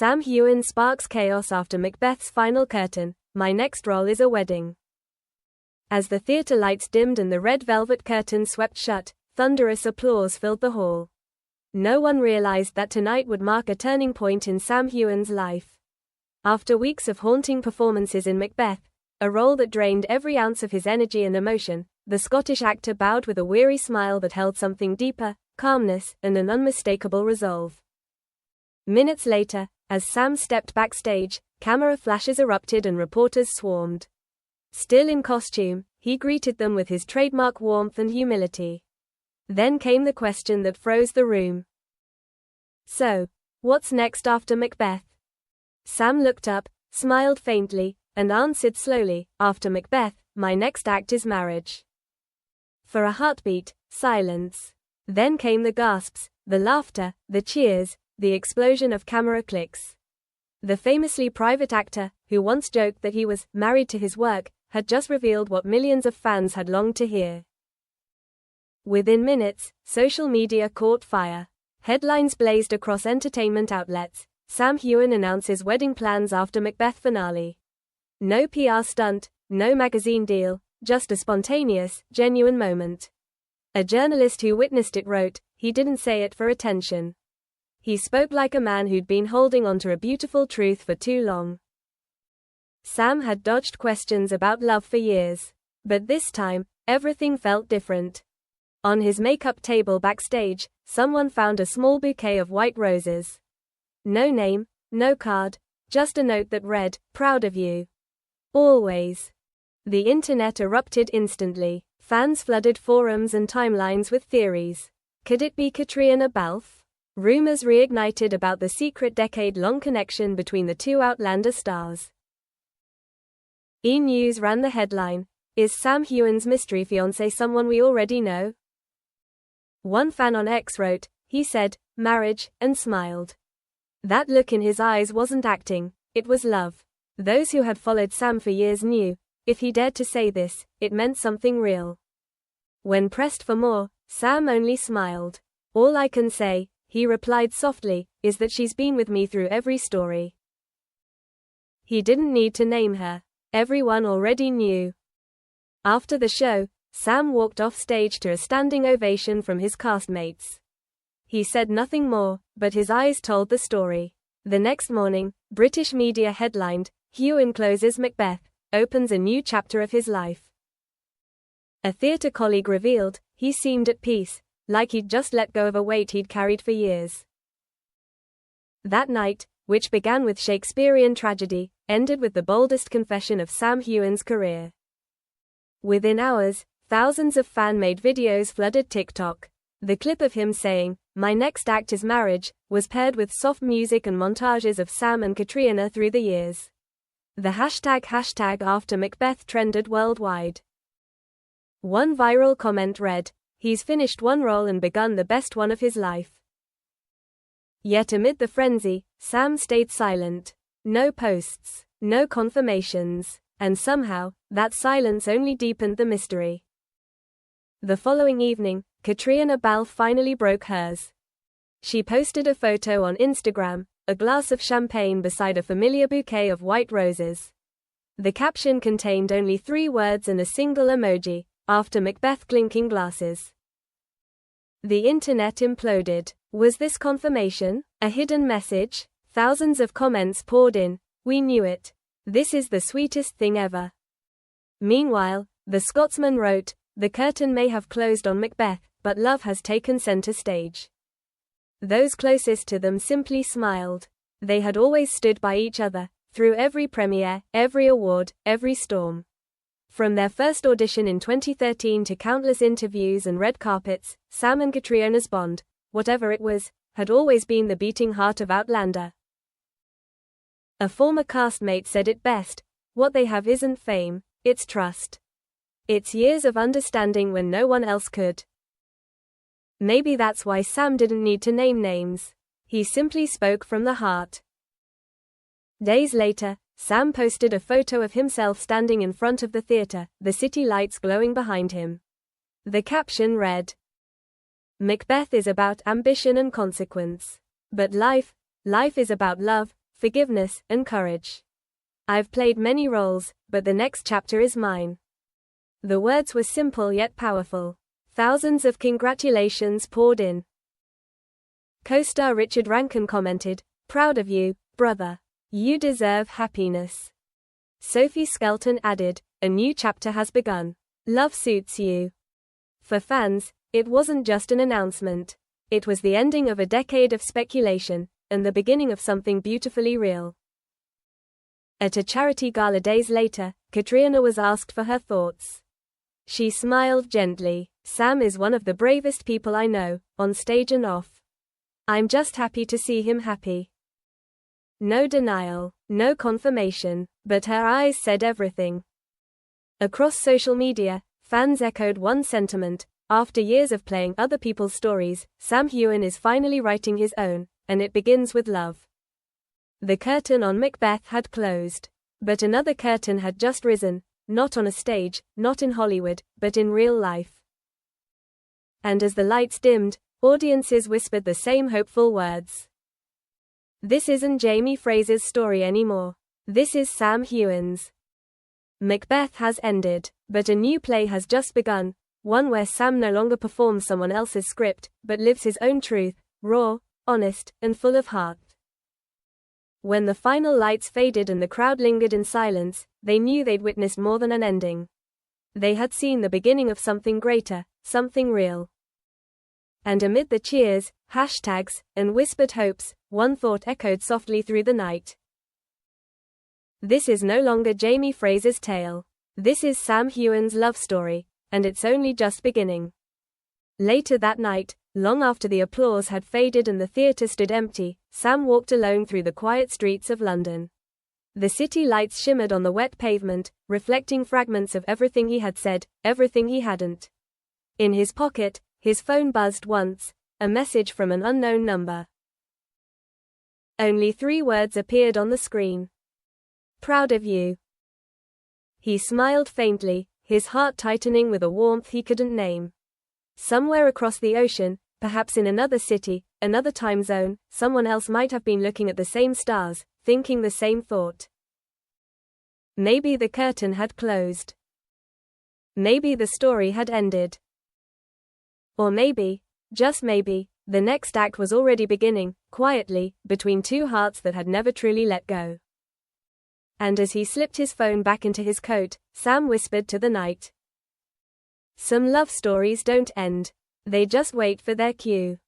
Sam Heughan sparks chaos after Macbeth's final curtain. My next role is a wedding. As the theatre lights dimmed and the red velvet curtain swept shut, thunderous applause filled the hall. No one realized that tonight would mark a turning point in Sam Heughan's life. After weeks of haunting performances in Macbeth, a role that drained every ounce of his energy and emotion, the Scottish actor bowed with a weary smile that held something deeper, calmness, and an unmistakable resolve. Minutes later, as Sam stepped backstage, camera flashes erupted and reporters swarmed. Still in costume, he greeted them with his trademark warmth and humility. Then came the question that froze the room. So, what's next after Macbeth? Sam looked up, smiled faintly, and answered slowly, after Macbeth, my next act is marriage. For a heartbeat, silence. Then came the gasps, the laughter, the cheers, the explosion of camera clicks. The famously private actor, who once joked that he was married to his work, had just revealed what millions of fans had longed to hear. Within minutes, social media caught fire. Headlines blazed across entertainment outlets. Sam Heughan announces wedding plans after Macbeth finale. No PR stunt, no magazine deal, just a spontaneous, genuine moment. A journalist who witnessed it wrote, "He didn't say it for attention. He spoke like a man who'd been holding on to a beautiful truth for too long." Sam had dodged questions about love for years. But this time, everything felt different. On his makeup table backstage, someone found a small bouquet of white roses. No name, no card, just a note that read, "Proud of you. Always." The internet erupted instantly. Fans flooded forums and timelines with theories. Could it be Catriona Balfe? Rumors reignited about the secret decade-long connection between the two Outlander stars. E! News ran the headline, "Is Sam Heughan's mystery fiancé someone we already know?" One fan on X wrote, "He said, marriage, and smiled. That look in his eyes wasn't acting, it was love." Those who had followed Sam for years knew, if he dared to say this, it meant something real. When pressed for more, Sam only smiled. "All I can say," he replied softly, "is that she's been with me through every story." He didn't need to name her. Everyone already knew. After the show, Sam walked off stage to a standing ovation from his castmates. He said nothing more, but his eyes told the story. The next morning, British media headlined, "Heughan closes Macbeth, opens a new chapter of his life." A theatre colleague revealed, he seemed at peace, like he'd just let go of a weight he'd carried for years. That night, which began with Shakespearean tragedy, ended with the boldest confession of Sam Heughan's career. Within hours, thousands of fan-made videos flooded TikTok. The clip of him saying, "My next act is marriage," was paired with soft music and montages of Sam and Catriona through the years. The hashtag after Macbeth trended worldwide. One viral comment read, "He's finished one role and begun the best one of his life." Yet amid the frenzy, Sam stayed silent. No posts, no confirmations, and somehow, that silence only deepened the mystery. The following evening, Catriona Balfe finally broke hers. She posted a photo on Instagram, a glass of champagne beside a familiar bouquet of white roses. The caption contained only 3 words and a single emoji, "After Macbeth clinking glasses." The internet imploded. Was this confirmation? A hidden message? Thousands of comments poured in. "We knew it. This is the sweetest thing ever." Meanwhile, The Scotsman wrote, "The curtain may have closed on Macbeth, but love has taken center stage." Those closest to them simply smiled. They had always stood by each other, through every premiere, every award, every storm. From their first audition in 2013 to countless interviews and red carpets, Sam and Catriona's bond, whatever it was, had always been the beating heart of Outlander. A former castmate said it best, "What they have isn't fame, it's trust. It's years of understanding when no one else could." Maybe that's why Sam didn't need to name names. He simply spoke from the heart. Days later, Sam posted a photo of himself standing in front of the theater, the city lights glowing behind him. The caption read, "Macbeth is about ambition and consequence. But life is about love, forgiveness, and courage. I've played many roles, but the next chapter is mine. The words were simple yet powerful. Thousands of congratulations poured in. Co-star Richard Rankin commented, "Proud of you, brother. You deserve happiness." Sophie Skelton added, "A new chapter has begun. Love suits you." For fans, it wasn't just an announcement. It was the ending of a decade of speculation, and the beginning of something beautifully real. At a charity gala days later, Katrina was asked for her thoughts. She smiled gently. "Sam is one of the bravest people I know, on stage and off. I'm just happy to see him happy." No denial, no confirmation, but her eyes said everything. Across social media, fans echoed one sentiment: after years of playing other people's stories, Sam Heughan is finally writing his own, and it begins with love. The curtain on Macbeth had closed. But another curtain had just risen, not on a stage, not in Hollywood, but in real life. And as the lights dimmed, audiences whispered the same hopeful words. "This isn't Jamie Fraser's story anymore. This is Sam Heughan's." Macbeth has ended, but a new play has just begun, one where Sam no longer performs someone else's script, but lives his own truth, raw, honest, and full of heart. When the final lights faded and the crowd lingered in silence, they knew they'd witnessed more than an ending. They had seen the beginning of something greater, something real. And amid the cheers, hashtags, and whispered hopes, one thought echoed softly through the night. This is no longer Jamie Fraser's tale. This is Sam Heughan's love story, and it's only just beginning. Later that night, long after the applause had faded and the theatre stood empty, Sam walked alone through the quiet streets of London. The city lights shimmered on the wet pavement, reflecting fragments of everything he had said, everything he hadn't. In his pocket, his phone buzzed once, a message from an unknown number. Only 3 words appeared on the screen. "Proud of you." He smiled faintly, his heart tightening with a warmth he couldn't name. Somewhere across the ocean, perhaps in another city, another time zone, someone else might have been looking at the same stars, thinking the same thought. Maybe the curtain had closed. Maybe the story had ended. Or maybe, just maybe, the next act was already beginning, quietly, between 2 hearts that had never truly let go. And as he slipped his phone back into his coat, Sam whispered to the night, "Some love stories don't end. They just wait for their cue."